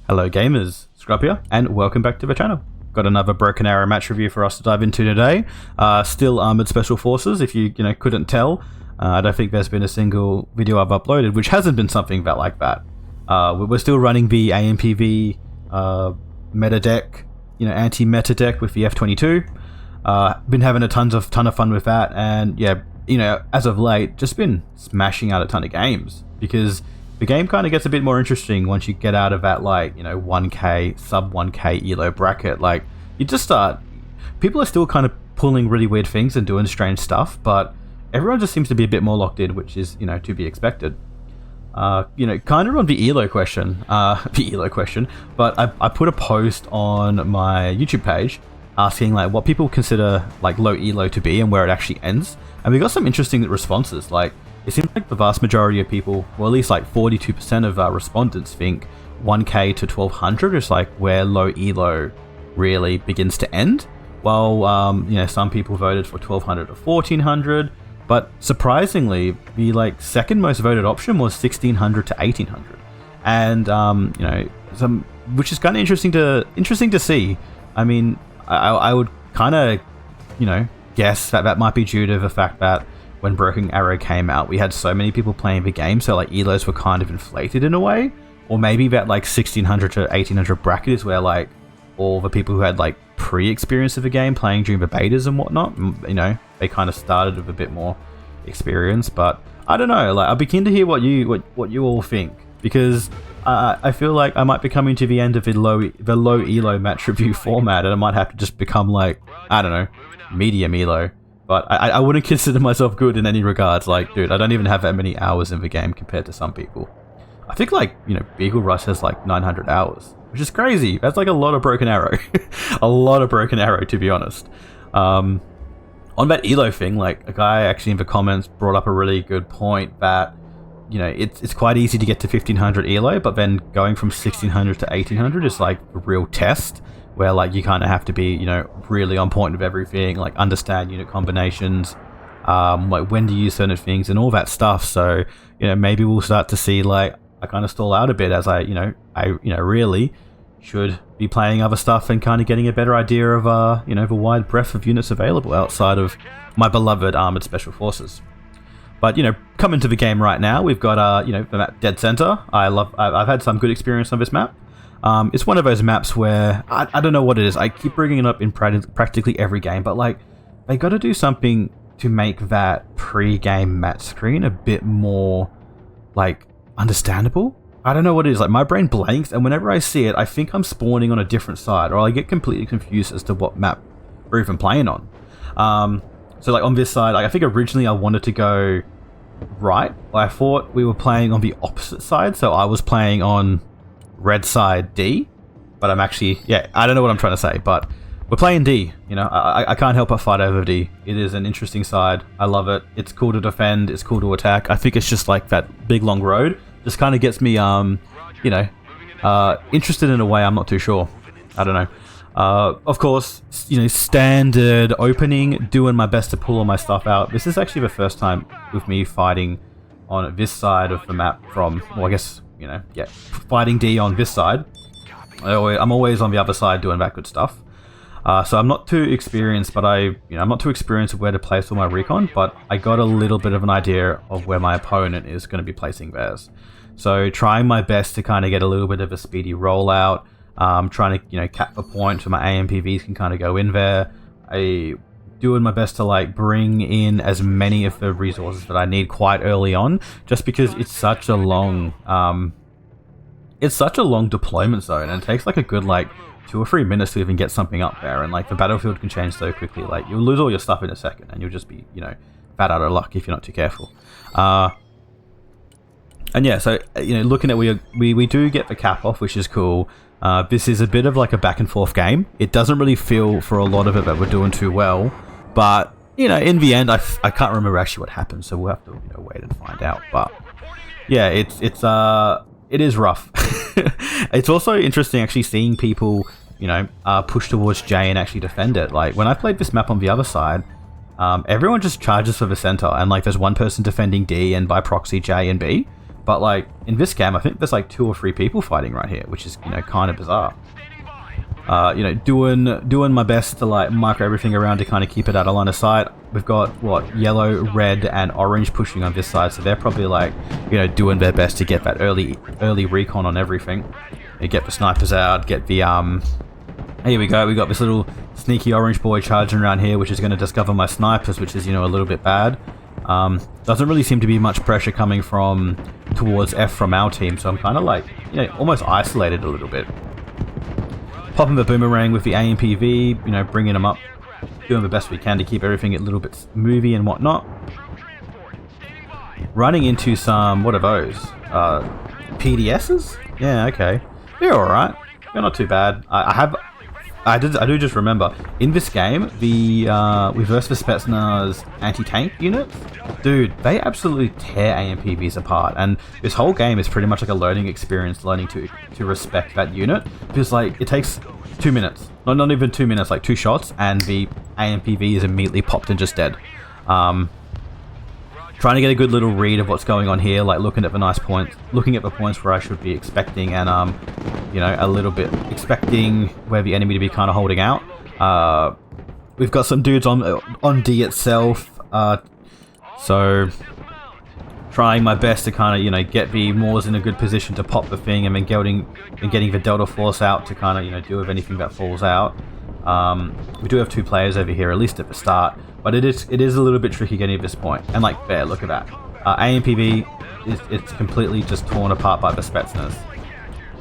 Hello gamers, Scrub here, and welcome back to the channel. Got another Broken Arrow match review for us to dive into today. Still Armored Special Forces, if you couldn't tell. I don't think there's been a single video I've uploaded which hasn't been something like that. We're still running the AMPV meta deck, anti-meta deck with the F22. Been having a ton of fun with that, and yeah, as of late, just been smashing out a ton of games because the game kind of gets a bit more interesting once you get out of that 1k, sub 1k elo bracket. Like, you just start, people are still kind of pulling really weird things and doing strange stuff, but everyone just seems to be a bit more locked in, which is, to be expected. Kind of on the elo question, but I put a post on my YouTube page asking what people consider low elo to be and where it actually ends, and we got some interesting responses. It seems like the vast majority of people, well, at least 42% of respondents think 1k to 1200 is where low elo really begins to end. While some people voted for 1200 to 1400, but surprisingly, the second most voted option was 1600 to 1800, and which is kind of interesting to see. I mean, I would kind of guess that might be due to the fact that when Broken Arrow came out, we had so many people playing the game, so elos were kind of inflated in a way. Or maybe that 1600 to 1800 bracket is where all the people who had pre-experience of the game playing during the betas and whatnot, they kind of started with a bit more experience. But I don't know, I'd be keen to hear what you all think, because I feel like I might be coming to the end of the low elo match review format, and I might have to just become I don't know, medium elo. But I wouldn't consider myself good in any regards. Dude, I don't even have that many hours in the game compared to some people. I think Beagle Rush has 900 hours, which is crazy. That's a lot of Broken Arrow. A lot of Broken Arrow, to be honest. On that elo thing, a guy actually in the comments brought up a really good point that, it's quite easy to get to 1500 elo, but then going from 1600 to 1800 is a real test, where you kind of have to be, really on point with everything, understand unit combinations, when to use certain things and all that stuff. So, maybe we'll start to see I kind of stall out a bit as I really should be playing other stuff and kind of getting a better idea of, the wide breadth of units available outside of my beloved Armored Special Forces. But, coming to the game right now, we've got, the map Dead Center. I've had some good experience on this map. It's one of those maps where, I don't know what it is, I keep bringing it up in practically every game, but they got to do something to make that pre-game match screen a bit more, understandable. I don't know what it is, my brain blanks, and whenever I see it, I think I'm spawning on a different side, or I get completely confused as to what map we're even playing on. So on this side, I think originally I wanted to go right, I thought we were playing on the opposite side, so I was playing on red side D, but I'm actually, I don't know what I'm trying to say, but we're playing D. I can't help but fight over D. It is an interesting side. I love it. It's cool to defend, it's cool to attack. I think it's just that big long road just kind of gets me interested in a way I'm not too sure. I don't know. Of course, standard opening, doing my best to pull all my stuff out. This is actually the first time with me fighting on this side of the map from, well, I guess, fighting D on this side. I'm always on the other side doing that good stuff. So I'm not too experienced, but I'm not too experienced with where to place all my recon, but I got a little bit of an idea of where my opponent is going to be placing theirs. So trying my best to kind of get a little bit of a speedy rollout, trying to, cap a point so my AMPVs can kind of go in there. Doing my best to bring in as many of the resources that I need quite early on, just because it's such a long deployment zone, and it takes a good 2 or 3 minutes to even get something up there, and the battlefield can change so quickly. You'll lose all your stuff in a second, and you'll just be fat out of luck if you're not too careful. And yeah, so looking at we do get the cap off, which is cool. This is a bit of a back and forth game. It doesn't really feel for a lot of it that we're doing too well, but in the end, I can't remember actually what happened, so we'll have to wait and find out. But yeah, it is rough. It's also interesting actually seeing people push towards J and actually defend it. When I played this map on the other side, everyone just charges for the center, and there's one person defending D and by proxy J and B. But like in this game, I think there's like 2 or 3 people fighting right here, which is, you know, kind of bizarre. You know, doing my best to like micro everything around to kind of keep it out of line of sight. We've got what, yellow, red, and orange pushing on this side, so they're probably like, you know, doing their best to get that early recon on everything. You get the snipers out, get the here we go. We got this little sneaky orange boy charging around here, which is going to discover my snipers, which is, you know, a little bit bad. Doesn't really seem to be much pressure coming from towards F from our team, so I'm kind of like, you know, almost isolated a little bit. Popping the boomerang with the AMPV, you know, bringing them up, doing the best we can to keep everything a little bit movie and whatnot. Running into some, what are those? PDSs? Yeah, okay. They're alright. They're not too bad. I do just remember, in this game, the we versed the Spetsnaz anti-tank units. Dude, they absolutely tear AMPVs apart, and this whole game is pretty much like a learning experience, learning to respect that unit, because like, it takes 2 minutes, not even 2 minutes, like 2 shots, and the AMPV is immediately popped and just dead. Trying to get a good little read of what's going on here, like looking at the nice points, looking at the points where I should be expecting, and you know, a little bit expecting where the enemy to be kind of holding out. We've got some dudes on D itself, so trying my best to kind of, you know, get the Moors in a good position to pop the thing, and then getting the Delta Force out to kind of, you know, deal with anything that falls out. We do have 2 players over here, at least at the start, but it is a little bit tricky getting at this point. And like, there, look at that. AMPV it's completely just torn apart by the Spetsnaz.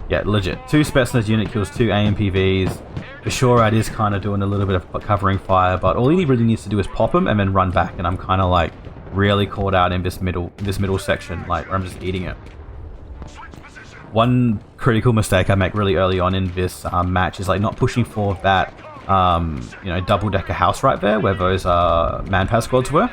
Yeah, legit. 2 Spetsnaz unit kills 2 AMPVs. The Shorad is kind of doing a little bit of covering fire, but all he really needs to do is pop him and then run back, and I'm kind of like really caught out in this middle section, like where I'm just eating it. One critical mistake I make really early on in this match is like not pushing for that you know, double-decker house right there where those manpower squads were.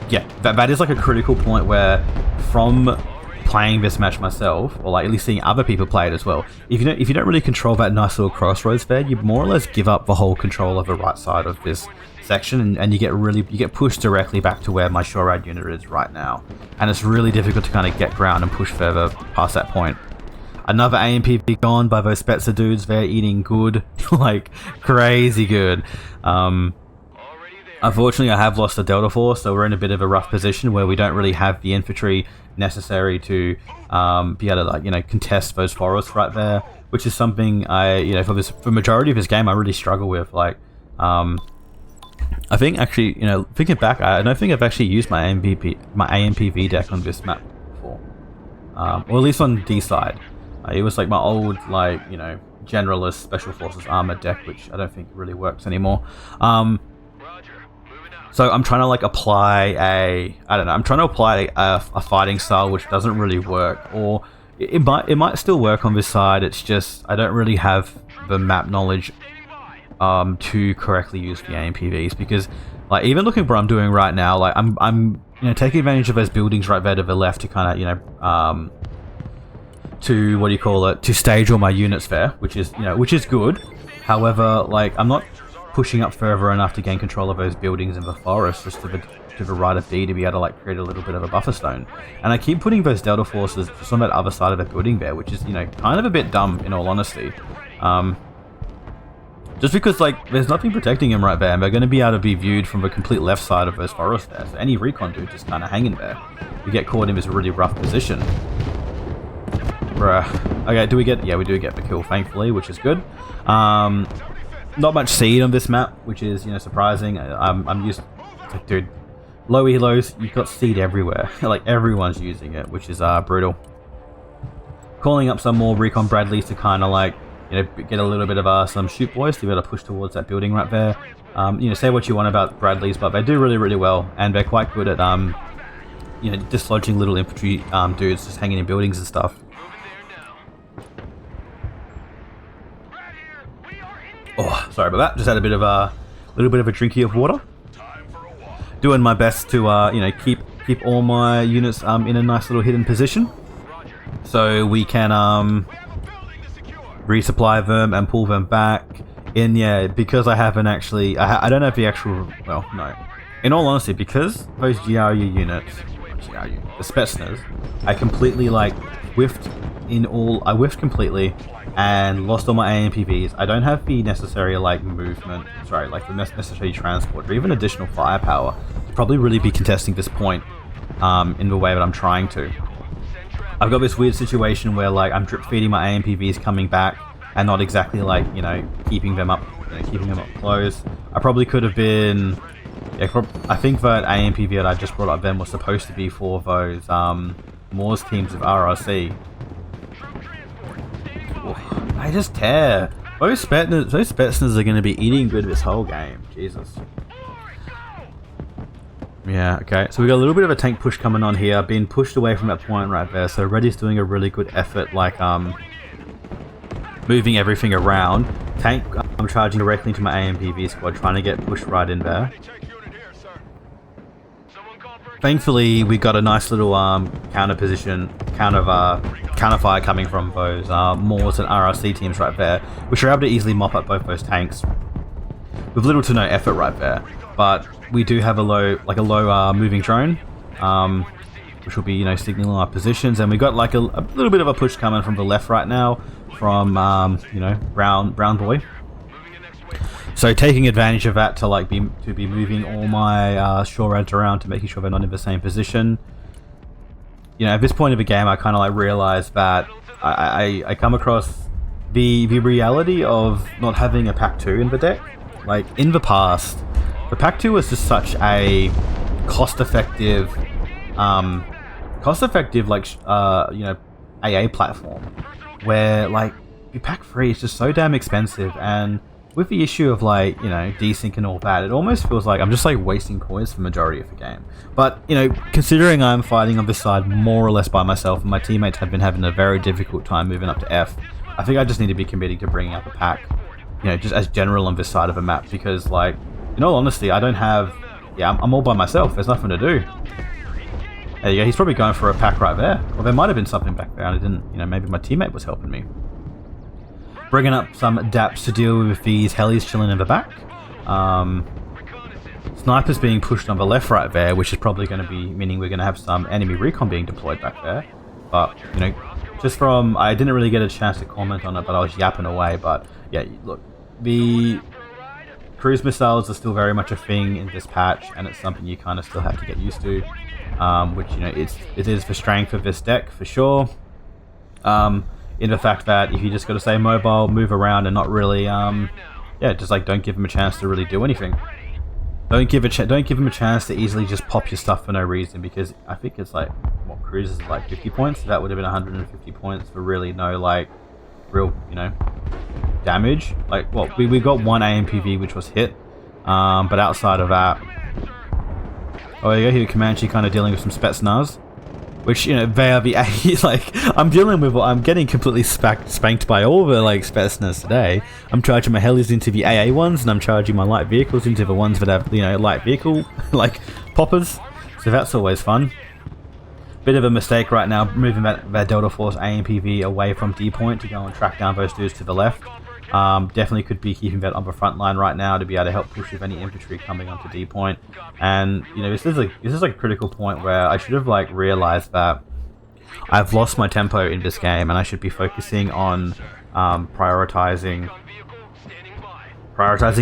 Yeah, that is like a critical point where, from playing this match myself, or like at least seeing other people play it as well, if you don't really control that nice little crossroads there, you more or less give up the whole control of the right side of this section, and you get pushed directly back to where my Shorad unit is right now, and it's really difficult to kind of get ground and push further past that point. Another AMPV gone by those Spetzer dudes. They're eating good, like crazy good. Unfortunately, I have lost the Delta Force, so we're in a bit of a rough position where we don't really have the infantry necessary to be able to, like, you know, contest those forests right there, which is something I, you know, for the majority of this game, I really struggle with. Like, I think actually, you know, thinking back, I don't think I've actually used my AMPV deck on this map before, or at least on D side. It was like my old, like, you know, generalist special forces armor deck, which I don't think really works anymore. So I'm trying to like apply a fighting style which doesn't really work, or it might still work on this side. It's just I don't really have the map knowledge to correctly use the AMPVs, because like even looking at what I'm doing right now, like I'm you know, taking advantage of those buildings right there to the left to kind of, you know, to, what do you call it, to stage all my units there, which is, you know, which is good. However, like, I'm not pushing up further enough to gain control of those buildings in the forest, just to the right of D, to be able to like create a little bit of a buffer zone. And I keep putting those Delta Forces just on that other side of the building there, which is, you know, kind of a bit dumb in all honesty. Just because, like, there's nothing protecting him right there, and they're going to be able to be viewed from the complete left side of those forests there. So any recon dude just kind of hanging there. You get caught in this really rough position. Bruh. Okay, do we get... Yeah, we do get the kill, thankfully, which is good. Not much seed on this map, which is, you know, surprising. I'm used... Like, dude, low elos, you've got seed everywhere. Like, everyone's using it, which is brutal. Calling up some more recon Bradleys to kind of, like, you know, get a little bit of some shoot boys to be able to push towards that building right there. You know, say what you want about Bradleys, but they do really, really well, and they're quite good at, you know, dislodging little infantry dudes just hanging in buildings and stuff. Oh, sorry about that. Just had a bit of a little bit of a drinky of water. Doing my best to, you know, keep all my units in a nice little hidden position, so we can resupply them and pull them back in. Yeah, because I haven't actually, I don't have the actual, well, no, in all honesty, because those GRU units, the Spetsnaz, I completely like whiffed I whiffed completely and lost all my AMPVs. I don't have the necessary like movement, like the necessary transport or even additional firepower to probably really be contesting this point in the way that I'm trying to. I've got this weird situation where like I'm drip feeding my AMPVs coming back and not exactly like, keeping them up close. I probably could have been, I think that AMPV that I just brought up then was supposed to be for those Moors teams of RRC. I just tear. Those Spetsnaz are going to be eating good this whole game. Jesus. Yeah, okay. So we got a little bit of a tank push coming on here, being pushed away from that point right there. So Reddy's doing a really good effort, like moving everything around. Tank, I'm charging directly into my AMPV squad, trying to get pushed right in there. Thankfully, we got a nice little counter fire coming from those Moors and RRC teams right there, which are able to easily mop up both those tanks with little to no effort right there. But we do have a low moving drone, which will be signaling our positions, and we got like a little bit of a push coming from the left right now from Brown Boy. So taking advantage of that to be moving all my shore rads around to making sure they're not in the same position. At this point of the game, I kind of like realized that I come across the reality of not having a Pack 2 in the deck. Like in the past, the Pack 2 was just such a cost-effective AA platform, where like the Pack 3 is just so damn expensive, and with the issue of desync and all that, it almost feels like I'm just like wasting coins for the majority of the game. But considering I'm fighting on this side more or less by myself, and my teammates have been having a very difficult time moving up to F, I think I just need to be committing to bringing up a pack, just as general on this side of a map, because like, in all honesty, I don't have, I'm all by myself. There's nothing to do. There you go. He's probably going for a pack right there. Or there might have been something back there, and I didn't. Maybe my teammate was helping me. Bringing up some DAPs to deal with these helis chilling in the back. Snipers being pushed on the left right there, which is probably going to be meaning we're going to have some enemy recon being deployed back there. But just from, I didn't really get a chance to comment on it, but I was yapping away. But yeah, look, the cruise missiles are still very much a thing in this patch, and it's something you kind of still have to get used to. Which it is the strength of this deck for sure. In the fact that if you just got to stay mobile, move around, and not really, just like don't give them a chance to really do anything. Don't give them a chance to easily just pop your stuff for no reason, because I think it's like, what, cruise is like 50 points? So that would have been 150 points for really no like real damage. Like, well, we got one AMPV which was hit, but outside of that, oh yeah, here Comanche kind of dealing with some Spetsnaz, which they are the I'm getting completely spanked by all the like Spetsnaz today. I'm charging my helis into the AA ones, and I'm charging my light vehicles into the ones that have light vehicle like poppers. So that's always fun. Bit of a mistake right now, moving that Delta Force AMPV away from D point to go and track down those dudes to the left. Definitely could be keeping that on the front line right now to be able to help push with any infantry coming onto D point. And this is like a critical point where I should have like realized that I've lost my tempo in this game, and I should be focusing on prioritizing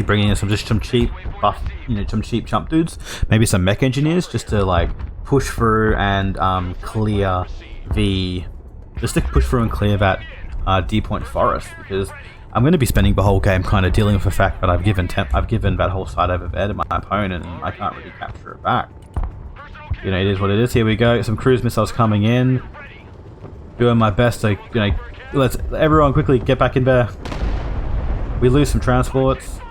bringing in some cheap buff, some cheap chump dudes, maybe some mech engineers, just to like push through and clear that D point forest, because I'm going to be spending the whole game kind of dealing with the fact that I've given that whole side over there to my opponent, and I can't really capture it back. It is what it is. Here we go. Some cruise missiles coming in. Doing my best to, let's everyone quickly get back in there. We lose some transports.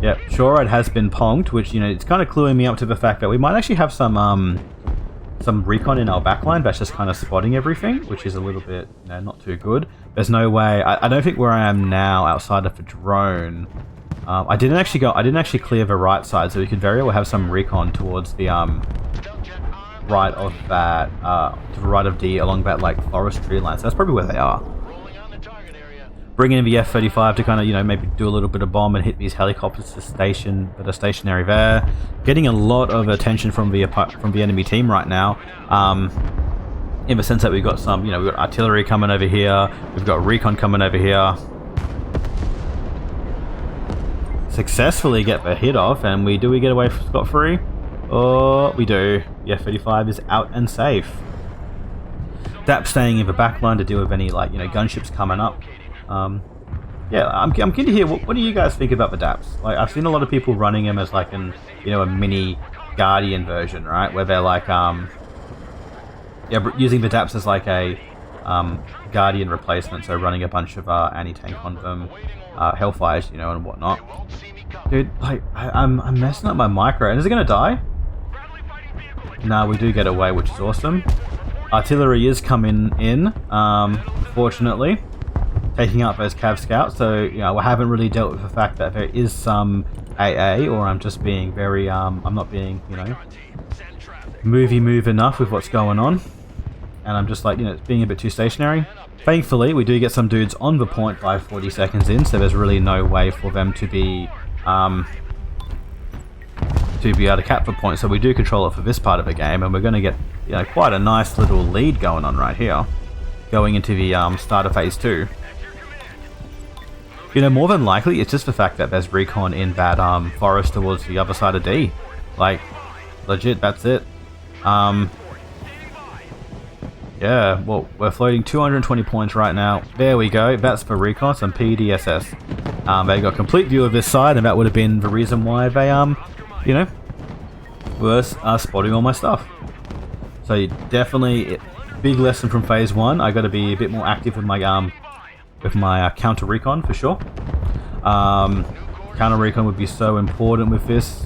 Yep, Shorad has been ponged, which it's kind of cluing me up to the fact that we might actually have some recon in our backline that's just kind of spotting everything, which is a little bit not too good. There's no way. I don't think where I am now, outside of a drone, I didn't actually clear the right side, so we could very well have some recon towards the right of that, to the right of D along that like forest tree line. So that's probably where they are. bring in the F-35 to kind of, you know, maybe do a little bit of bomb and hit these helicopters that are stationary there. Getting a lot of attention from the enemy team right now. In the sense that we've got some, you know, we've got artillery coming over here, we've got recon coming over here. Successfully get the hit off, and we get away scot-free? Oh, we do. The F-35 is out and safe. DAP staying in the back line to deal with any, like, you know, gunships coming up. Yeah, I'm keen to hear, what do you guys think about the DAPs? Like, I've seen a lot of people running them as like an, you know, a mini Guardian version, right? Where they're like, yeah, using the DAPs as like a Guardian replacement, so running a bunch of anti-tank on them, Hellfires, you know, and whatnot. Dude, like, I'm messing up my micro, and is it gonna die? Nah, we do get away, which is awesome. Artillery is coming in, fortunately, taking out those Cav Scouts, so, you know, I haven't really dealt with the fact that there is some AA, or I'm just being very, I'm not being, you know, move enough with what's going on, and I'm just like, you know, it's being a bit too stationary. Thankfully, we do get some dudes on the point by 40 seconds in, so there's really no way for them to be able to cap the point, so we do control it for this part of the game, and we're going to get, you know, quite a nice little lead going on right here, going into the start of phase 2. You know, more than likely, it's just the fact that there's recon in that forest towards the other side of D. Like, legit, that's it. Yeah, well, we're floating 220 points right now. There we go, that's for recon, some PDSS. They got complete view of this side, and that would have been the reason why they, you know, were spotting all my stuff. So definitely, big lesson from phase 1. I got to be a bit more active with my counter recon for sure. Counter recon would be so important with this.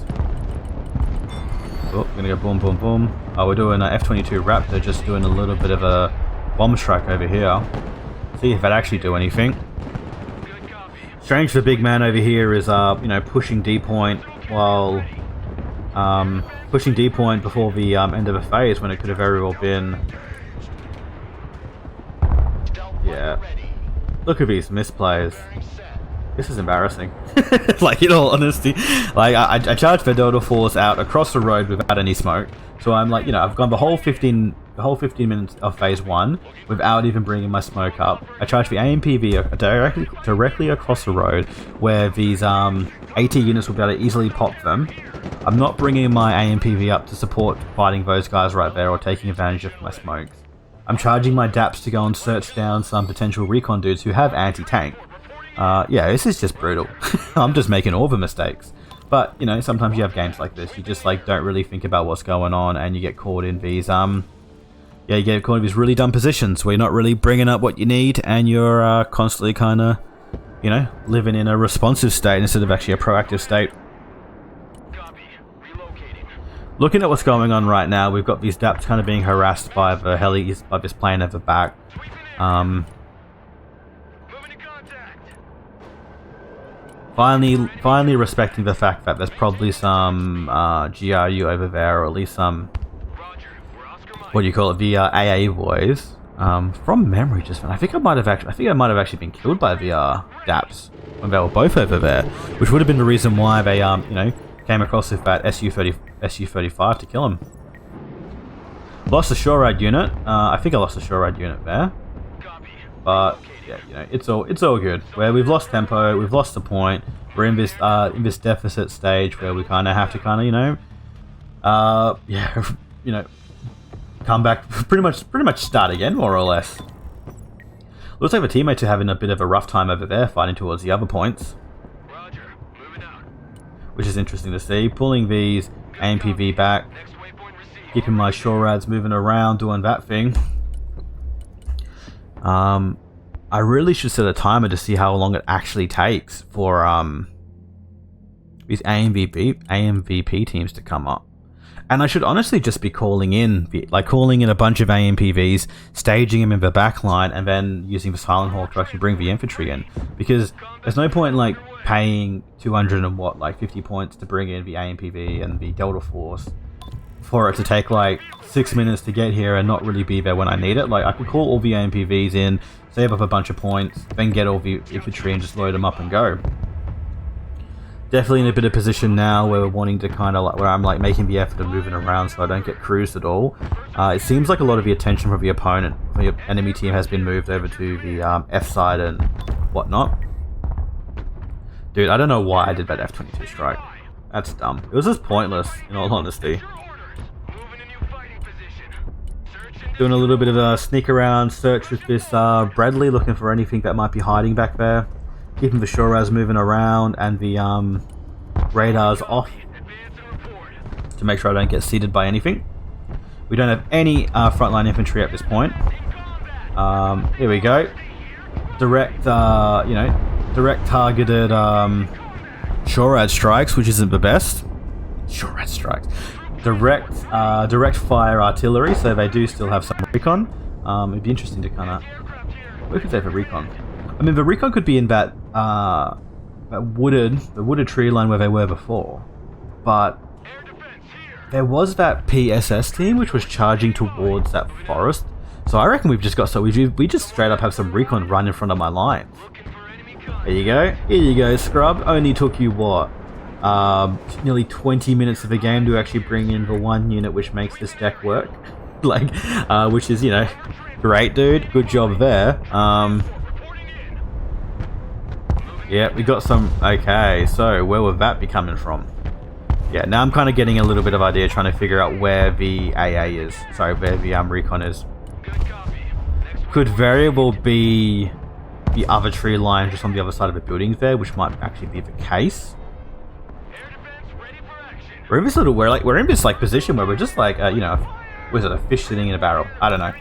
Oh, gonna go boom, boom, boom. Oh, we're doing an F-22 Raptor, just doing a little bit of a bomb strike over here. See if that actually do anything. Strange, the big man over here is, you know, pushing D point while pushing D point before the end of a phase, when it could have very well been. Yeah. Look at these misplays. This is embarrassing. Like, in all honesty, like I charged the Delta Force out across the road without any smoke. So I'm like, you know, I've gone the whole 15 minutes of phase 1 without even bringing my smoke up. I charged the AMPV directly across the road, where these AT units will be able to easily pop them. I'm not bringing my AMPV up to support fighting those guys right there or taking advantage of my smokes. I'm charging my DAPs to go and search down some potential recon dudes who have anti-tank. Yeah, this is just brutal. I'm just making all the mistakes. But, you know, sometimes you have games like this, you just, like, don't really think about what's going on, and you get caught in these, yeah, you get caught in these really dumb positions where you're not really bringing up what you need, and you're, constantly kind of, you know, living in a responsive state instead of actually a proactive state. Looking at what's going on right now, we've got these DAPs kind of being harassed by the helis, by this plane at the back. Finally respecting the fact that there's probably some GRU over there, or at least some, what do you call it, the AA boys. From memory, I think I might have actually been killed by the DAPs when they were both over there, which would have been the reason why they you know, came across with that SU-35 to kill him. Lost a shore ride unit. I think I lost a shore ride unit there, but yeah, you know, it's all good. Where we've lost tempo, we've lost the point. We're in this deficit stage where we kind of have to you know, yeah, you know, come back, pretty much start again, more or less. Looks like the teammates are having a bit of a rough time over there, fighting towards the other points. Roger, moving out. Which is interesting to see. Pulling these AMPV back, keeping my shore rads moving around, doing that thing. I really should set a timer to see how long it actually takes for these AMVP teams to come up. And I should honestly just be calling in a bunch of AMPVs, staging them in the back line, and then using the Silent Hawk to actually bring the infantry in. Because there's no point in, like, paying 250 points to bring in the AMPV and the Delta Force for it to take like 6 minutes to get here and not really be there when I need it. Like, I could call all the AMPVs in, save up a bunch of points, then get all the infantry and just load them up and go. Definitely in a bit of position now where we're wanting to kind of like, where I'm like making the effort of moving around so I don't get cruised at all. It seems like a lot of the attention from the opponent, from the enemy team, has been moved over to the F side and whatnot. Dude, I don't know why I did that F-22 strike. That's dumb. It was just pointless, in all honesty. Doing a little bit of a sneak around search with this Bradley, looking for anything that might be hiding back there. Keeping the SHORADs moving around and the radars off to make sure I don't get seated by anything. We don't have any frontline infantry at this point. Here we go. Direct, direct targeted SHORAD strikes, which isn't the best. SHORAD strikes. Direct fire artillery, so they do still have some recon. It'd be interesting to kind of... What could they have a recon? I mean, the recon could be in that wooded tree line where they were before, but there was that PSS team which was charging towards that forest. So I reckon we've just got we just straight up have some recon run in front of my lines. There you go. Here you go, scrub. Only took you what? Nearly 20 minutes of the game to actually bring in the one unit which makes this deck work. Like, which is, you know, great, dude. Good job there. Yeah, we got some... Okay, so where would that be coming from? Yeah, now I'm kind of getting a little bit of idea, trying to figure out where the AA is. Sorry, where the recon is. Could variable be the other tree line just on the other side of the buildings there, which might actually be the case. We're in this we're in this like position where we're just like, you know, was it a fish sitting in a barrel? I don't know.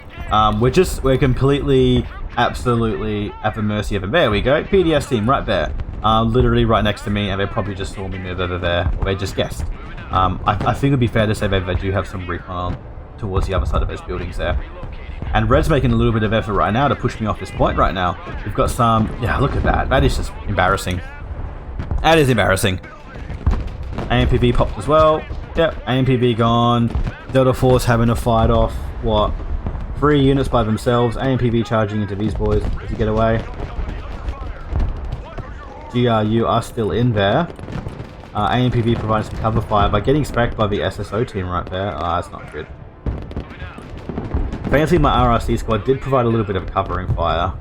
We're completely... absolutely at the mercy of them. There we go, PDS team right there, literally right next to me, and they probably just saw me move over there, or they just guessed. I think it'd be fair to say that they do have some recon towards the other side of those buildings there. And Red's making a little bit of effort right now to push me off this point right now. We've got some... Yeah, look at that. That is just embarrassing. That is embarrassing. AMPV popped as well. Yep, AMPV gone. Delta Force having to fight off, what? 3 units by themselves. AMPV charging into these boys to get away. GRU are still in there. AMPV providing some cover fire by getting spacked by the SSO team right there. That's not good. Thankfully, my RRC squad did provide a little bit of covering fire.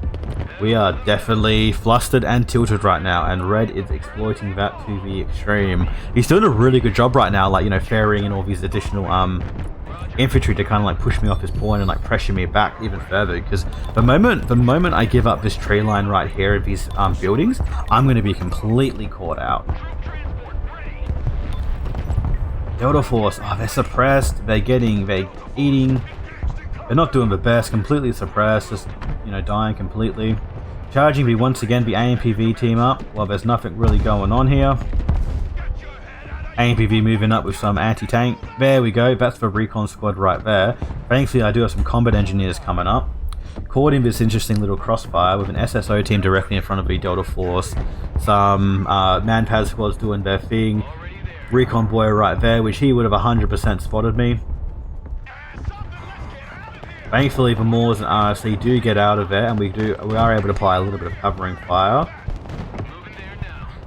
We are definitely flustered and tilted right now, and Red is exploiting that to the extreme. He's doing a really good job right now, like, you know, ferrying in all these additional infantry to kind of like push me off this point and like pressure me back even further, because the moment I give up this tree line right here of these buildings, I'm going to be completely caught out. Delta Force, oh, they're suppressed, they're eating, they're not doing the best, completely suppressed, just, you know, dying completely. Charging me once again, the AMPV team up. Well, there's nothing really going on here. AMPV moving up with some anti-tank. There we go, that's the recon squad right there. Thankfully, I do have some combat engineers coming up. Caught in this interesting little crossfire with an SSO team directly in front of the Delta Force. Some Manpad squads doing their thing. Recon boy right there, which he would have 100% spotted me. Thankfully, the Moors and RSC do get out of there, and we are able to apply a little bit of covering fire.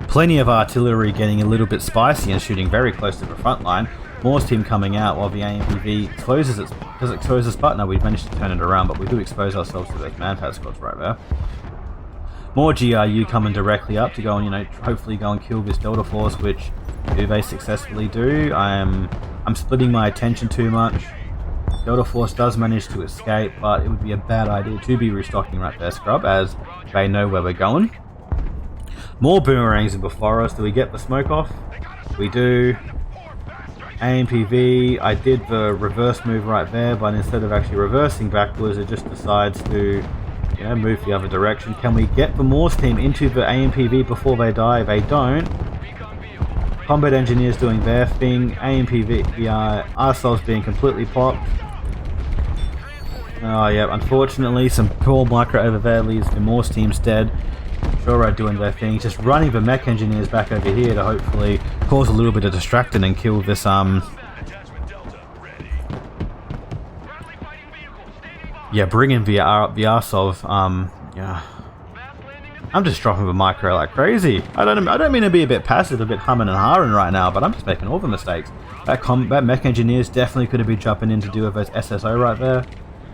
Plenty of artillery getting a little bit spicy and shooting very close to the front line. Moore's team coming out while the AMPV closes its... Does it close its butt? No, we've managed to turn it around, but we do expose ourselves to those Manpad squads right there. More GRU coming directly up to go and, you know, hopefully go and kill this Delta Force, which do they successfully do. I'm splitting my attention too much. Delta Force does manage to escape, but it would be a bad idea to be restocking right there, scrub, as they know where we're going. More boomerangs in before us. Do we get the smoke off? We do. AMPV, I did the reverse move right there, but instead of actually reversing backwards, it just decides to, you know, move the other direction. Can we get the Morse team into the AMPV before they die? They don't. Combat engineers doing their thing. AMPV, ourselves being completely popped. Oh yeah, unfortunately, some poor micro over there leaves the Morse teams dead. SHORAD doing their thing, just running the mech engineers back over here to hopefully cause a little bit of distraction and kill this Yeah, bring in VR SOF. Yeah. I'm just dropping the micro like crazy. I don't mean to be a bit passive, a bit humming and hawing right now, but I'm just making all the mistakes. That mech engineers definitely could have been jumping in to do with those SSO right there.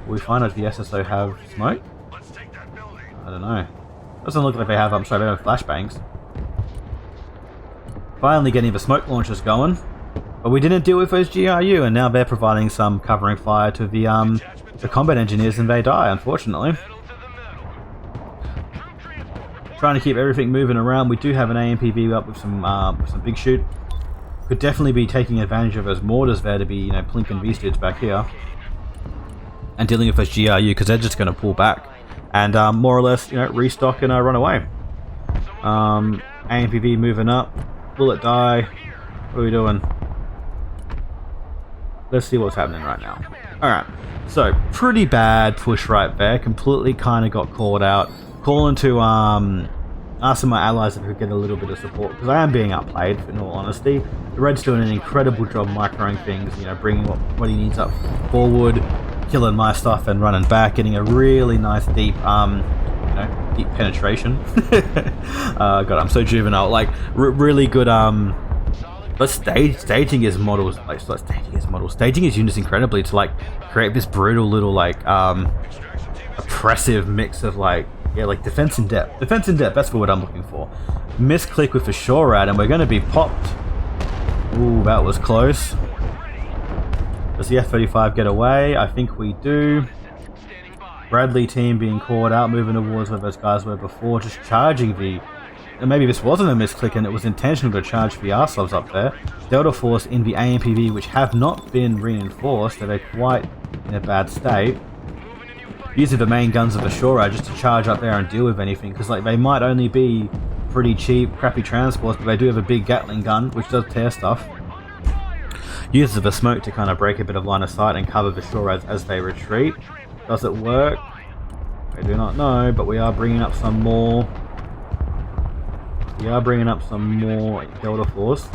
Will we find out if the SSO have smoke? I don't know. Doesn't look like they have, I'm sorry, they have flashbangs. Finally getting the smoke launchers going. But we didn't deal with those GRU, and now they're providing some covering fire to the combat engineers, and they die, unfortunately. Trying to keep everything moving around. We do have an AMPV up with some big shoot. Could definitely be taking advantage of those mortars there to be, you know, plinking V-studs back here. And dealing with those GRU, because they're just going to pull back. And more or less, you know, restock and run away. AMPV moving up. Will it die? What are we doing? Let's see what's happening right now. Alright, so pretty bad push right there. Completely kind of got caught out. Calling to asking my allies if we could get a little bit of support, because I am being outplayed, in all honesty. The Red's doing an incredible job microing things, you know, bringing what he needs up forward, killing my stuff and running back, getting a really nice deep, you know, deep penetration. God, I'm so juvenile. Like, really good, but staging his models, staging his units incredibly to, like, create this brutal little, like, oppressive mix of, like, yeah, like defense in depth. Defense in depth, that's what I'm looking for. Misclick with the SHORAD, and we're going to be popped. Ooh, that was close. Does the F-35 get away? I think we do. Bradley team being caught out, moving towards where those guys were before, just charging the... And maybe this wasn't a misclick and it was intentional to charge the RSOVs up there. Delta Force in the AMPV, which have not been reinforced, so they're quite in a bad state. Using the main guns of the SHORAD just to charge up there and deal with anything, because like they might only be pretty cheap, crappy transports, but they do have a big Gatling gun, which does tear stuff. Uses the smoke to kind of break a bit of line of sight and cover the SHORADs as they retreat. Does it work? I do not know, but we are bringing up some more. We are bringing up some more Delta Force.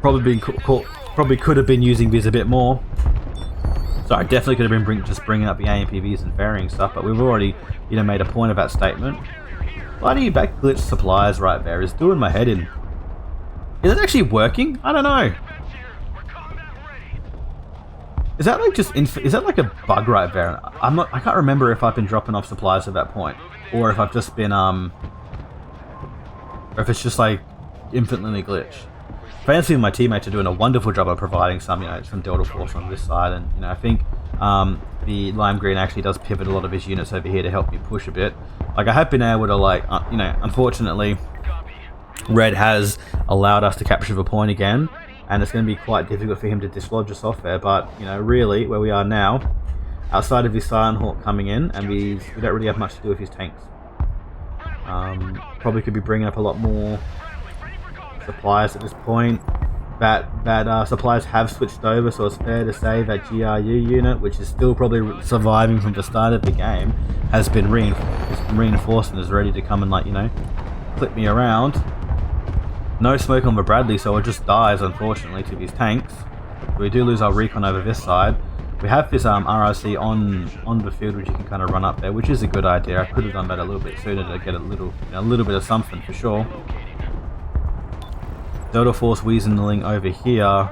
Probably could have been using these a bit more. Sorry, definitely could have been just bringing up the AMPVs and ferrying stuff, but we've already, you know, made a point of that statement. Bloody back glitch supplies right there is doing my head in. Is it actually working? I don't know. Is that like just is that like a bug right there? I can't remember if I've been dropping off supplies at that point, or if I've just been or if it's just like infinitely glitched. Fancy and my teammates are doing a wonderful job of providing some, you know, some Delta Force on this side, and you know, I think the Lime Green actually does pivot a lot of his units over here to help me push a bit. Like I have been able to, like, you know, unfortunately, Red has allowed us to capture the point again, and it's going to be quite difficult for him to dislodge us off there. But you know, really, where we are now, outside of his Silent Hawk coming in, and we don't really have much to do with his tanks. Probably could be bringing up a lot more supplies at this point. That supplies have switched over, so it's fair to say that GRU unit, which is still probably surviving from the start of the game, has been reinforced and is ready to come and, like, you know, clip me around. No smoke on the Bradley, so it just dies, unfortunately, to these tanks. We do lose our recon over this side. We have this RRC on the field, which you can kind of run up there, which is a good idea. I could have done that a little bit sooner to get a little bit of something for sure. Delta Force weaseling over here,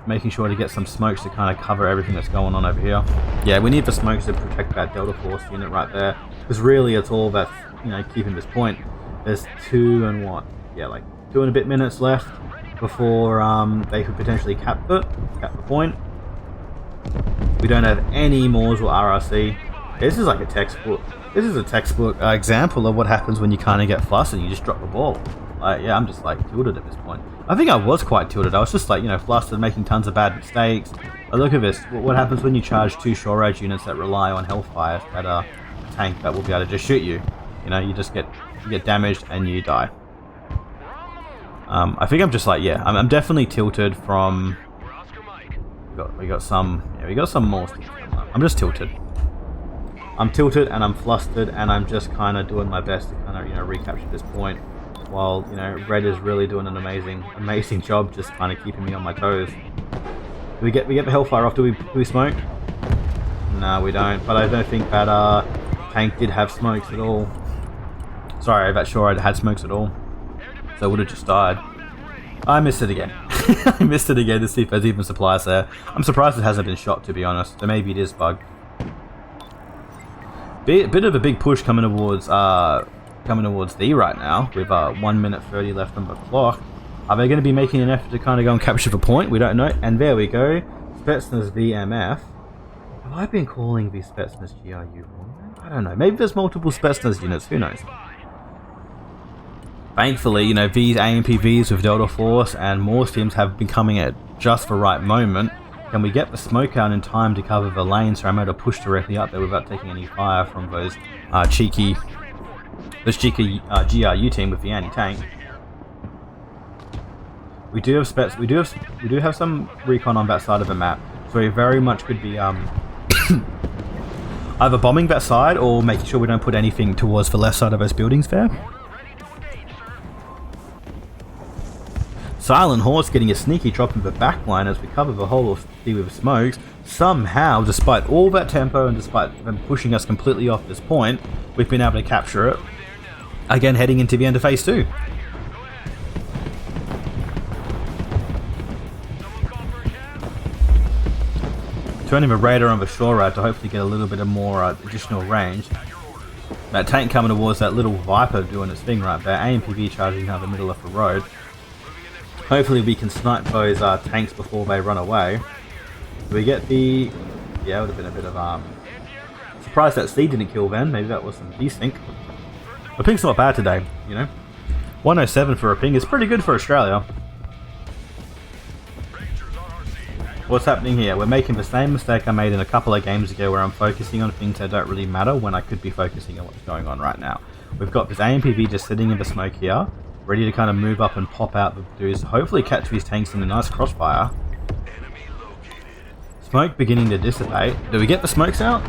making sure to get some smokes to kind of cover everything that's going on over here. Yeah, we need the smokes to protect that Delta Force unit right there, because really it's all that's, you know, keeping this point. There's 2 and what? Yeah, like 2 and a bit minutes left before they could potentially cap the point. We don't have any Moors or RRC. This is like a textbook. This is a textbook example of what happens when you kind of get flustered and you just drop the ball. Yeah, I'm just like tilted at this point. I think I was quite tilted. I was just like, you know, flustered, making tons of bad mistakes. But look at this. What happens when you charge 2 SHORAD units that rely on Hellfire at a tank that will be able to just shoot you? You know, you get damaged and you die. I think I'm just like, yeah, I'm definitely tilted from. We got some more. I'm just tilted. I'm tilted and I'm flustered, and I'm just kind of doing my best to kind of, you know, recapture this point. While, you know, Red is really doing an amazing job just kind of keeping me on my toes. Do we get the Hellfire off? Do we smoke? No, we don't. But I don't think that tank did have smokes at all. Sorry, that sure I had smokes at all. So I would have just died. I missed it again. I missed it again to see if there's even supplies there. I'm surprised it hasn't been shot, to be honest. So maybe it is bugged. Bit of a big push coming towards D right now, with 1 minute 30 left on the clock. Are they going to be making an effort to kind of go and capture the point? We don't know. And there we go. Spetsnaz VMF. Have I been calling the Spetsnaz GRU wrong? I don't know. Maybe there's multiple Spetsnaz units. Who knows? Thankfully, you know, these AMPVs with Delta Force and Morse teams have been coming at just the right moment. Can we get the smoke out in time to cover the lane so I'm able to push directly up there without taking any fire from those cheeky GRU team with the anti-tank? We do have some recon on that side of the map, so we very much could be either bombing that side or making sure we don't put anything towards the left side of those buildings there. Silent Horse getting a sneaky drop in the backline as we cover the whole of D with smokes. Somehow, despite all that tempo and despite them pushing us completely off this point, we've been able to capture it. Again, heading into the end of phase 2. Turning the radar on the shore route to hopefully get a little bit of more additional range. That tank coming towards that little Viper doing its thing right there. AMPV charging down the middle of the road. Hopefully we can snipe those tanks before they run away. Do we get the... Yeah, it would have been a bit of... Surprised that C didn't kill then. Maybe that was some desync. The ping's not bad today, you know. 107 for a ping is pretty good for Australia. What's happening here? We're making the same mistake I made in a couple of games ago where I'm focusing on things that don't really matter when I could be focusing on what's going on right now. We've got this AMPV just sitting in the smoke here, ready to kind of move up and pop out the dudes, hopefully catch these tanks in a nice crossfire. Smoke beginning to dissipate. Do we get the smokes out?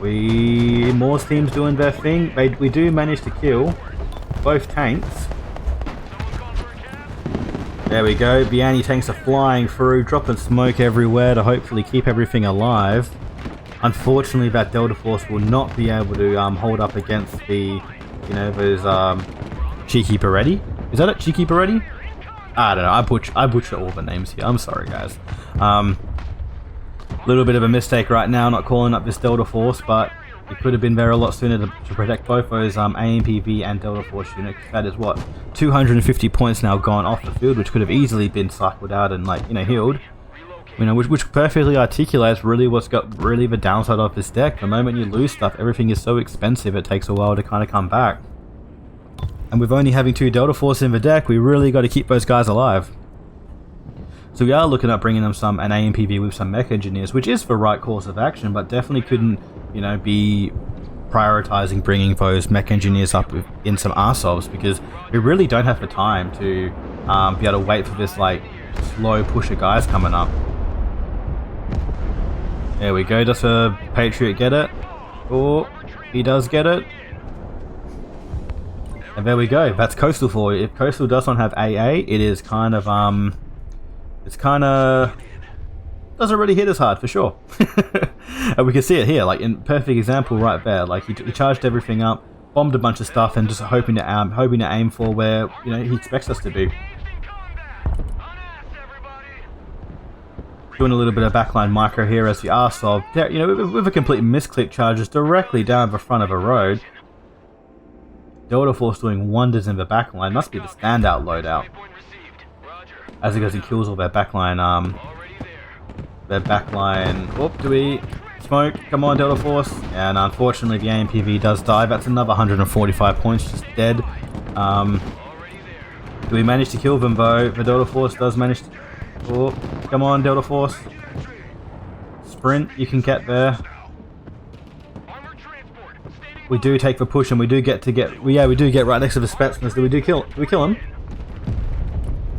Morse team's doing their thing. We do manage to kill both tanks. There we go, the anti-tanks are flying through, dropping smoke everywhere to hopefully keep everything alive. Unfortunately, that Delta Force will not be able to hold up against the, you know, those cheeky Beretti. Is that it? Cheeky Beretti? I don't know, I butcher all the names here, I'm sorry guys. Little bit of a mistake right now, not calling up this Delta Force, but it could have been there a lot sooner to protect both those AMPV and Delta Force units. That is what, 250 points now gone off the field, which could have easily been cycled out and, like, you know, healed. You know, which perfectly articulates really what's got really the downside of this deck. The moment you lose stuff, everything is so expensive, it takes a while to kind of come back. And with only having 2 Delta Force in the deck, we really got to keep those guys alive. So we are looking at bringing them an AMPV with some mech engineers, which is the right course of action, but definitely couldn't, you know, be prioritizing bringing those mech engineers up in some SOFs, because we really don't have the time to be able to wait for this, like, slow push of guys coming up. There we go, does the Patriot get it? Oh, he does get it. And there we go, that's Coastal for you. If Coastal does not have AA, it is kind of, it's kind of doesn't really hit as hard for sure. And we can see it here, like in perfect example right there. Like he charged everything up, bombed a bunch of stuff, and just hoping to aim for where, you know, he expects us to be. Doing a little bit of backline micro here as the SOF, you know, with a complete misclick charges directly down the front of a road. Delta Force doing wonders in the backline. Must be the standout loadout. As it goes and kills all their backline, whoop, do we smoke? Come on, Delta Force. And unfortunately the AMPV does die. That's another 145 points just dead. Do we manage to kill them though? The Delta Force does manage to... Oh, come on, Delta Force. Sprint, you can get there. We do take the push and we do get we do get right next to the Spetsnaz. Do we kill him?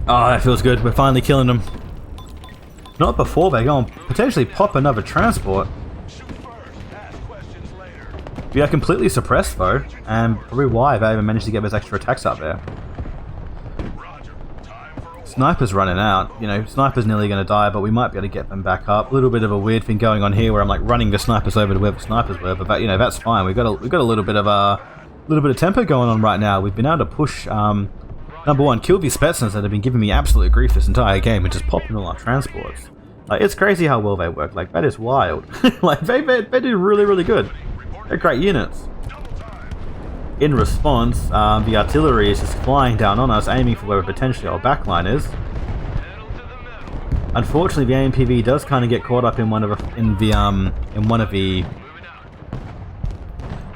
Oh, that feels good. We're finally killing them. Not before they go and potentially pop another transport. We are completely suppressed though, and probably why they even managed to get those extra attacks up there. Sniper's running out. You know, Sniper's nearly going to die, but we might be able to get them back up. A little bit of a weird thing going on here, where I'm like running the Snipers over to where the Snipers were, but that, you know, that's fine. We've got a little bit of tempo going on right now. We've been able to push. Number one, kill these Spetsnaz that have been giving me absolute grief this entire game and just popping all our transports. Like, it's crazy how well they work. Like, that is wild. Like, they do really, really good. They're great units. In response, the artillery is just flying down on us, aiming for where potentially our backline is. Unfortunately, the AMPV does kind of get caught up in one of the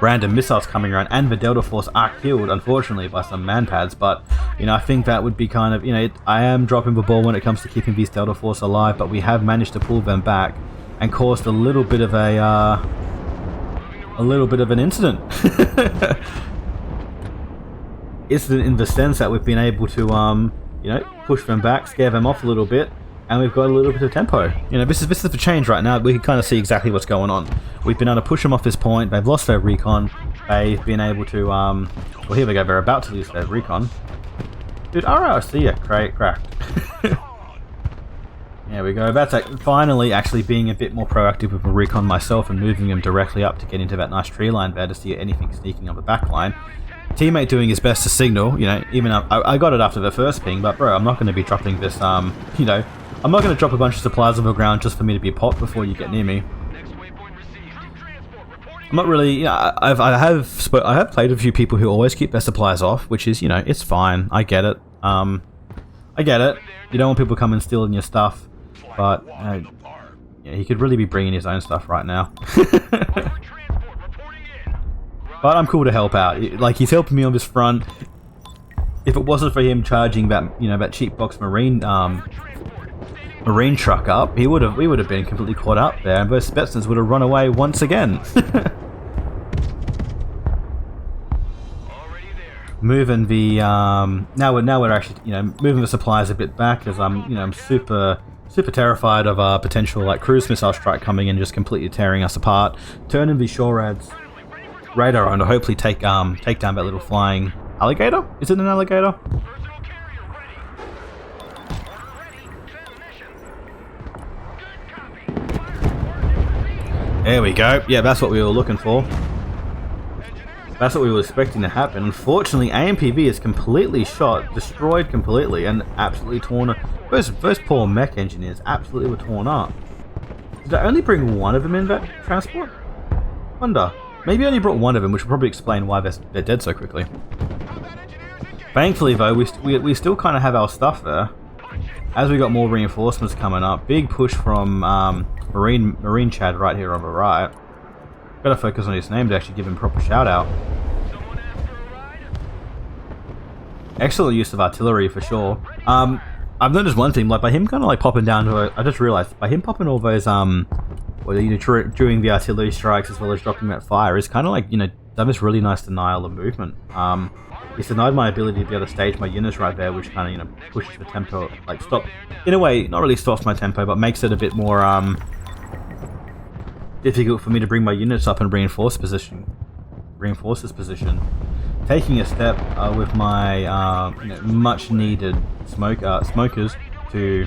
random missiles coming around, and the Delta Force are killed, unfortunately, by some manpads. But you know, I think that would be kind of, you know, I am dropping the ball when it comes to keeping these Delta Force alive, but we have managed to pull them back and caused a little bit of an incident. Incident in the sense that we've been able to, you know, push them back, scare them off a little bit, and we've got a little bit of tempo. You know, this is the change right now. We can kind of see exactly what's going on. We've been able to push them off this point. They've lost their recon. They've been able to, well, here we go. They're about to lose their recon. Dude, RRC, yeah, cracked. There we go. That's like finally actually being a bit more proactive with the recon myself and moving them directly up to get into that nice tree line there to see anything sneaking on the back line. Teammate doing his best to signal, you know, even I got it after the first ping, but bro, I'm not going to be dropping this, you know, I'm not going to drop a bunch of supplies on the ground just for me to be popped before you get near me. I'm not really, you know, I have played with a few people who always keep their supplies off, which is, you know, it's fine. I get it. I get it. You don't want people coming and stealing your stuff, but yeah, he could really be bringing his own stuff right now. But I'm cool to help out. Like, he's helping me on this front. If it wasn't for him charging that, you know, that cheap box marine truck up, we would have been completely caught up there, and those Spetsnaz would have run away once again. Moving the now we're actually, you know, moving the supplies a bit back, as I'm super terrified of a potential like cruise missile strike coming in, just completely tearing us apart. Turning the SHORAD's radar on to hopefully take down that little flying alligator. Is it an alligator? There we go. Yeah, that's what we were looking for. That's what we were expecting to happen. Unfortunately, AMPV is completely shot, destroyed completely, and absolutely torn up. Those poor mech engineers absolutely were torn up. Did I only bring one of them in that transport? Wonder. Maybe I only brought one of them, which will probably explain why they're dead so quickly. Thankfully, though, we still kind of have our stuff there. As we got more reinforcements coming up, big push from Marine Chad right here on the right. Gotta focus on his name to actually give him a proper shout out. Excellent use of artillery for sure. I've noticed one thing, like by him kind of like popping down to I just realized by him popping all those well, you know, during the artillery strikes as well as dropping that fire is kind of like, you know, done this really nice denial of movement. It's denied my ability to be able to stage my units right there, which kind of, you know, pushes the tempo, like stop, in a way, not really stops my tempo, but makes it a bit more difficult for me to bring my units up and reinforce this position. Taking a step with my you know, much needed smokers to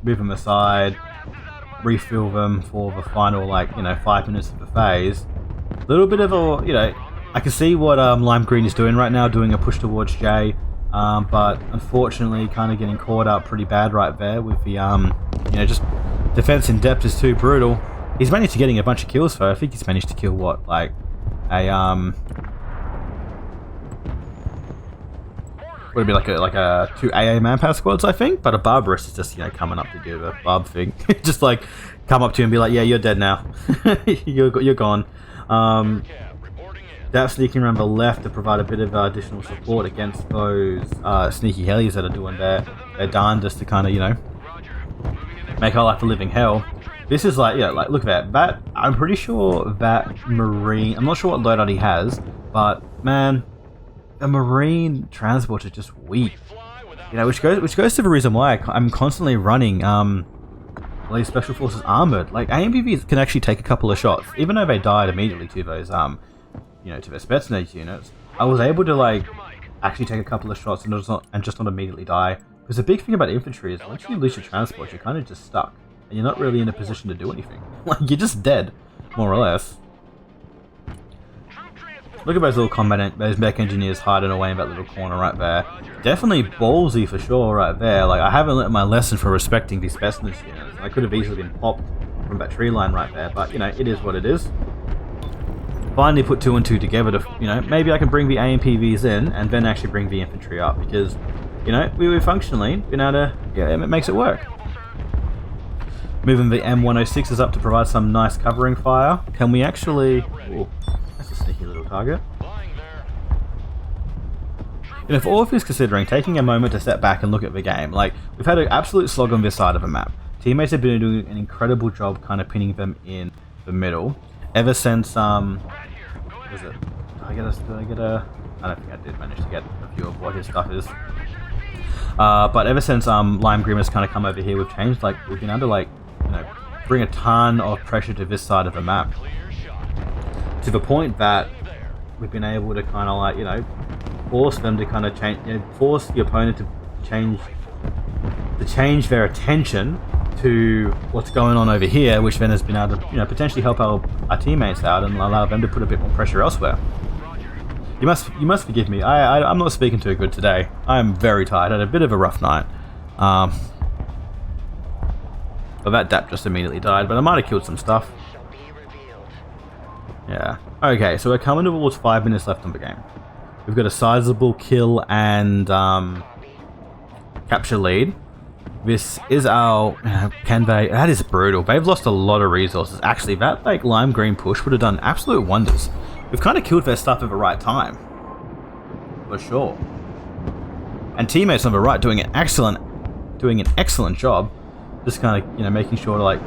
move them aside, refill them for the final, like, you know, 5 minutes of the phase. A little bit of a, you know, I can see what Lime Green is doing right now, doing a push towards J, but unfortunately kind of getting caught up pretty bad right there with the, you know, just defense in depth is too brutal. He's managed to getting a bunch of kills though. I think he's managed to kill what, like a would it be like a 2 AA manpower squads, I think, but a Barbarous is just, you know, coming up to do the barb thing. Just like come up to you and be like, yeah, you're dead now. you're gone. That's sneaking around the left to provide a bit of additional support against those sneaky helis that are doing their darndest to kind of, you know, make our life a living hell. This is like, yeah, like look at that. I'm pretty sure that Marine, I'm not sure what loadout he has, but man, a Marine transport is just weak. You know, which goes to the reason why I'm constantly running these Special Forces armored. Like AMPVs can actually take a couple of shots, even though they died immediately to those you know, to their Spetsnaz units. I was able to like actually take a couple of shots and just not immediately die. Because the big thing about infantry is once you lose your transport, you're kind of just stuck. And you're not really in a position to do anything. Like, you're just dead, more or less. Look at those little those mech engineers hiding away in that little corner right there. Definitely ballsy for sure right there. Like, I haven't learned my lesson for respecting these specialist units. I could have easily been popped from that tree line right there, but, you know, it is what it is. Finally put 2 and 2 together to, you know, maybe I can bring the AMPVs in and then actually bring the infantry up because, you know, we functionally been able to, yeah, it makes it work. Moving the M106s up to provide some nice covering fire. Can we actually... Ooh, that's a sneaky little target. You know, for all of this considering, taking a moment to step back and look at the game, like, we've had an absolute slog on this side of the map. Teammates have been doing an incredible job kind of pinning them in the middle. Ever since, what is it? I don't think I did manage to get a view of what his stuff is. But ever since Lime Grim has kind of come over here, we've changed, like, we've been able to, like, you know, bring a ton of pressure to this side of the map. To the point that we've been able to kind of, like, you know, force them to kind of change, you know, force the opponent to change their attention to what's going on over here, which then has been able to, you know, potentially help our teammates out and allow them to put a bit more pressure elsewhere. You must forgive me. I'm not speaking too good today. I am very tired. I had a bit of a rough night. But that DAP just immediately died, but I might have killed some stuff. Yeah. Okay, so we're coming towards 5 minutes left on the game. We've got a sizable kill and capture lead. This is our... that is brutal. They've lost a lot of resources. Actually, that like lime green push would have done absolute wonders. We've kind of killed their stuff at the right time. For sure. And teammates on the right doing an excellent job. Just kind of, you know, making sure to like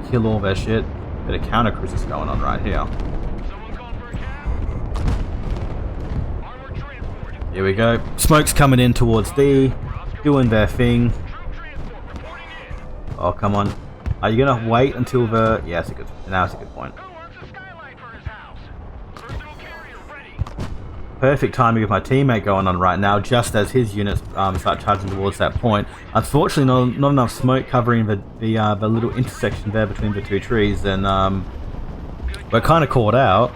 kill all their shit. Bit of counter cruises going on right here. Here we go. Smoke's coming in towards D, doing their thing. Oh, come on. Are you gonna wait until the... Yeah, that's a good point. Perfect timing with my teammate going on right now, just as his units start charging towards that point. Unfortunately, not enough smoke covering the little intersection there between the two trees, and we're kind of caught out.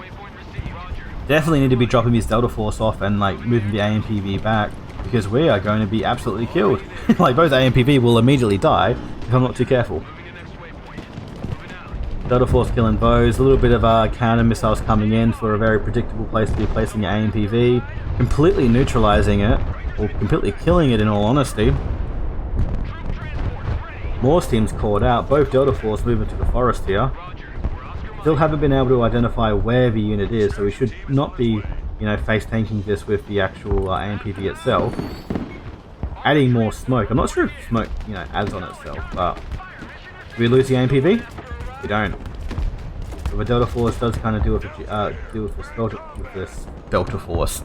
Definitely need to be dropping his Delta Force off and like moving the AMPV back, because we are going to be absolutely killed. Like, those AMPV will immediately die if I'm not too careful. Delta Force killing those, a little bit of counter missiles coming in for a very predictable place to be placing your AMPV, completely neutralizing it, or completely killing it in all honesty. Morse team's caught out, both Delta Force moving to the forest here. Still haven't been able to identify where the unit is, so we should not be, you know, face tanking this with the actual AMPV itself. Adding more smoke. I'm not sure if smoke, you know, adds on itself, but do we lose the AMPV? We don't. But the Delta Force does kind of deal with this Delta Force.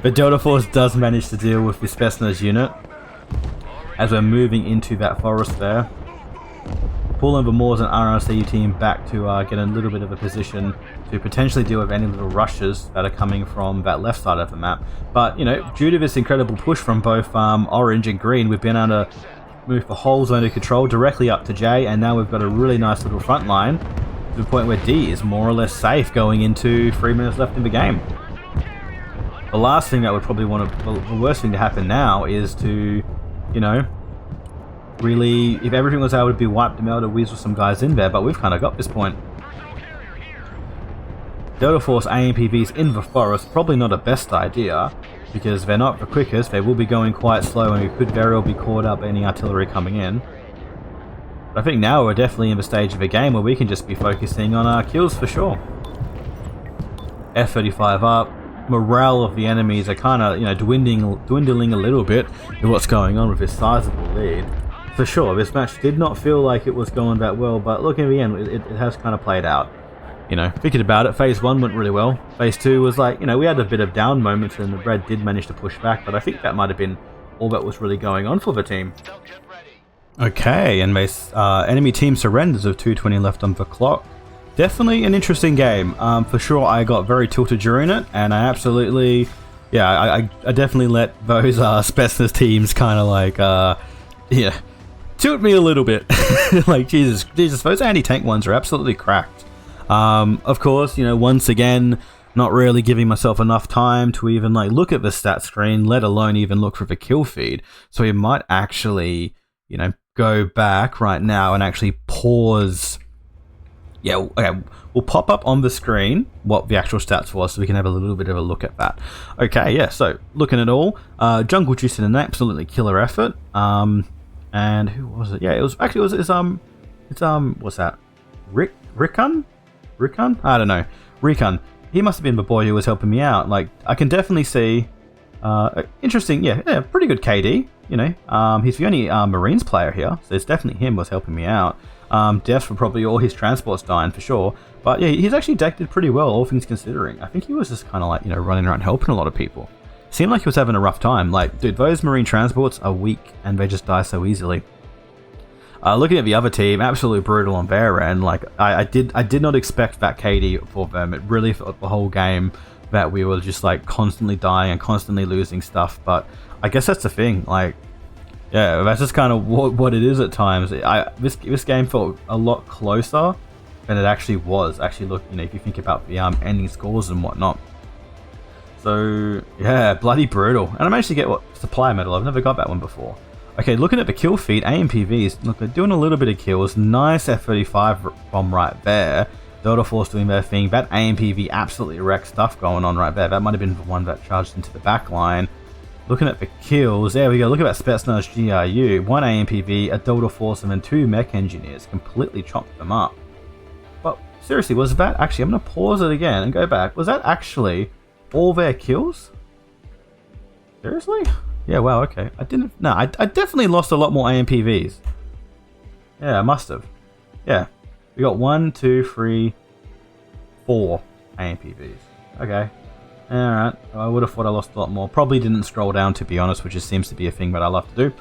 The Delta Force does manage to deal with the Spetsnaz unit as we're moving into that forest there. Pulling the Moors and RRCU team back to get a little bit of a position to potentially deal with any little rushes that are coming from that left side of the map. But, you know, due to this incredible push from both orange and green, we've been able to move the whole zone of control directly up to J, and now we've got a really nice little front line to the point where D is more or less safe going into 3 minutes left in the game. The last thing that would probably the worst thing to happen now is to, you know, really, if everything was able to be wiped, to be able to weasel some guys in there, but we've kind of got this point. Delta Force AMPVs in the forest, probably not a best idea, because they're not the quickest, they will be going quite slow, and we could very well be caught up any artillery coming in. But I think now we're definitely in the stage of the game where we can just be focusing on our kills for sure. F-35 up. Morale of the enemies are kind of, you know, dwindling a little bit with what's going on with this sizable lead. For sure, this match did not feel like it was going that well, but look, in the end, it has kind of played out. You know, thinking about it, Phase 1 went really well. Phase 2 was like, you know, we had a bit of down moments and the Red did manage to push back, but I think that might have been all that was really going on for the team. Okay, and enemy team surrenders with 2:20 left on the clock. Definitely an interesting game. For sure, I got very tilted during it, and I absolutely yeah, I definitely let those Spetsnaz teams kind of like yeah, tilt me a little bit. Like Jesus, those anti-tank ones are absolutely cracked. Of course, you know, once again, not really giving myself enough time to even like look at the stat screen, let alone even look for the kill feed. So we might actually, you know, go back right now and actually pause. Yeah, okay, we'll pop up on the screen what the actual stats was so we can have a little bit of a look at that. Okay, yeah, so looking at all, Jungle Juice did an absolutely killer effort. And who was it? Yeah, it was actually, it's what's that? Rickon? I don't know. Rickon. He must have been the boy who was helping me out. Like, I can definitely see, interesting, yeah, pretty good KD, you know. He's the only Marines player here, so it's definitely him was helping me out. Deaths were probably all his transports dying for sure. But yeah, he's actually decked it pretty well, all things considering. I think he was just kind of like, you know, running around helping a lot of people. Seemed like he was having a rough time. Like, dude, those Marine transports are weak and they just die so easily. Looking at the other team, absolutely brutal on their end. Like, I did not expect that KD for them. It really felt the whole game that we were just like constantly dying and constantly losing stuff. But I guess that's the thing. Like, yeah, that's just kind of what it is at times. This game felt a lot closer than it actually was. Actually, look, you know, if you think about the ending scores and whatnot. So yeah, bloody brutal. And I managed to get what supply medal. I've never got that one before. Okay, looking at the kill feed, AMPVs. Look, they're doing a little bit of kills. Nice F-35 bomb right there. Delta Force doing their thing. That AMPV absolutely wrecked stuff going on right there. That might have been the one that charged into the back line. Looking at the kills, there we go. Look at that Spetsnaz GRU. 1 AMPV, a Delta Force, and then 2 mech engineers. Completely chopped them up. But seriously, was that actually... I'm going to pause it again and go back. Was that actually all their kills? Seriously? Yeah, wow, okay. I definitely lost a lot more AMPVs. Yeah, I must have. Yeah. We got 1, 2, 3, 4 AMPVs. Okay. Alright, I would have thought I lost a lot more. Probably didn't scroll down, to be honest, which just seems to be a thing that I love to do.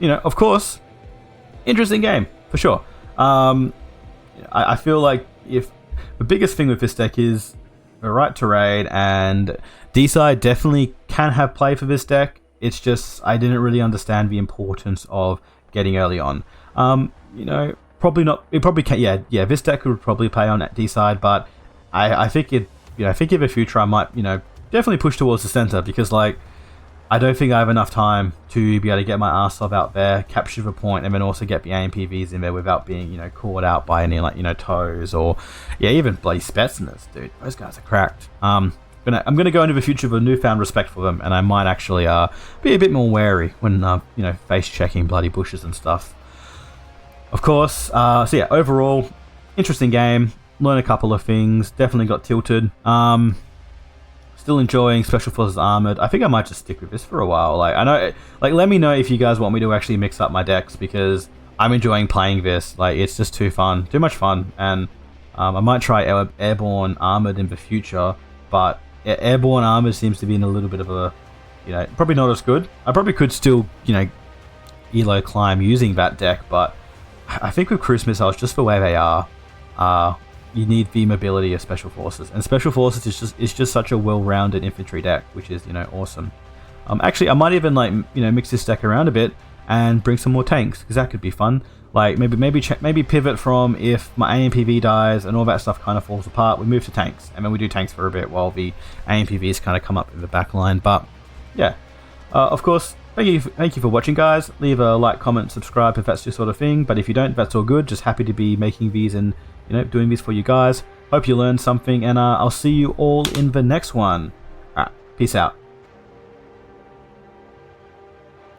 You know, of course, interesting game, for sure. I feel like if the biggest thing with this deck is the right to raid, and D-side definitely can have play for this deck. It's just, I didn't really understand the importance of getting early on. You know, probably not, it probably can, yeah, this deck would probably play on D-side, but I think it, you know, I think in the future I might, you know, definitely push towards the center because, like, I don't think I have enough time to be able to get my arse off out there, capture the point, and then also get the AMPVs in there without being, you know, caught out by any, like, you know, toes or, yeah, even bloody Spetsnaz, dude. Those guys are cracked. I'm gonna go into the future with a newfound respect for them, and I might actually be a bit more wary when, you know, face checking bloody bushes and stuff. Of course. So yeah, overall, interesting game. Learn a couple of things. Definitely got tilted. Still enjoying Special Forces Armored. I think I might just stick with this for a while. Like, I know, like, let me know if you guys want me to actually mix up my decks because I'm enjoying playing this. Like, it's just too much fun. And I might try Airborne Armored in the future, but Airborne Armored seems to be in a little bit of a, you know, probably not as good. I probably could still, you know, elo climb using that deck, but I think with Cruise Missiles, just the way they are, you need the mobility of Special Forces, and Special Forces is just such a well-rounded infantry deck, which is, you know, awesome. Actually, I might even, like, you know, mix this deck around a bit and bring some more tanks because that could be fun. Like, maybe pivot from if my AMPV dies and all that stuff kind of falls apart, we move to tanks, and then we do tanks for a bit while the AMPVs kind of come up in the back line. But yeah, of course, thank you for watching, guys. Leave a like, comment, subscribe if that's your sort of thing. But if you don't, that's all good. Just happy to be making these and, you know, doing these for you guys. Hope you learned something, and I'll see you all in the next one. Alright, peace out.